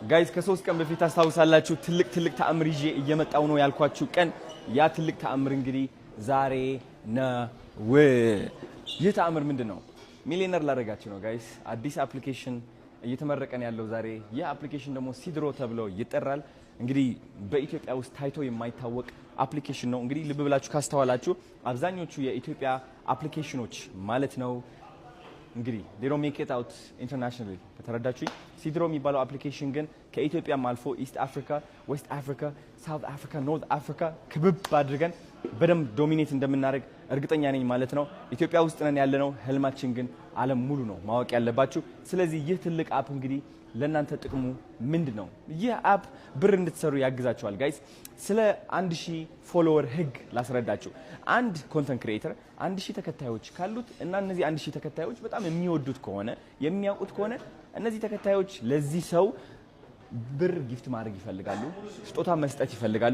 ጋይስ ከ3 ቀን በፊት ታስታውሳላችሁ ትልቅ ተአምር ይዤ እየመጣው ነው ያልኳችሁ ቀን ያ ትልቅ ተአምር እንግዲህ ዛሬ ነው። ይህ ተአምር ምንድነው? ሚሊዮነር ላደርጋችሁ ነው ጋይስ። አዲስ አፕሊኬሽን እየተመረቀን ያለው ዛሬ። ይህ አፕሊኬሽን ደግሞ ሲድሮ ተብሎ ይጠራል። እንግዲህ በኢትዮጵያ ውስጥ ታይቶ የማይታወቅ አፕሊኬሽን ነው። እንግዲህ ልብ ብላችሁ ካስተዋላችሁ አብዛኞቹ የኢትዮጵያ አፕሊኬሽኖች ማለት ነው እንግዲህ they don't make it out internationally ከተረዳችሁ። ሲድሮ የሚባለው አፕሊኬሽን ግን ከኢትዮጵያም አልፎ ኢስት አፍሪካ፣ ዌስት አፍሪካ፣ ሳውት አፍሪካ፣ ኖርዝ አፍሪካ ክብብ አድርገን በደንብ ዶሚኔት እንደምናደርግ እርግጠኛ ነኝ ማለት ነው። ኢትዮጵያ ውስጥ ነን ያለነው፣ ህልማችን ግን ዓለም ሙሉ ነው ማወቅ ያለባችሁ። ስለዚህ ይህ ትልቅ አፕ እንግዲህ ለእናንተ ጥቅሙ ምንድነው? ይህ አፕ ብር እንድትሰሩ ያግዛችኋል ጋይስ። ስለ 1000 ፎሎወር ህግ ላስረዳችሁ። አንድ ኮንተንት ክሪኤተር 1000 ተከታዮች ካሉት እና እነዚህ 1000 ተከታዮች በጣም የሚወዱት ከሆነ የሚያውቁት ከሆነ እነዚህ ተከታዮች ለዚህ ሰው ብር ጊፍት ማድረግ ይፈልጋሉ፣ ስጦታ መስጠት ይፈልጋሉ።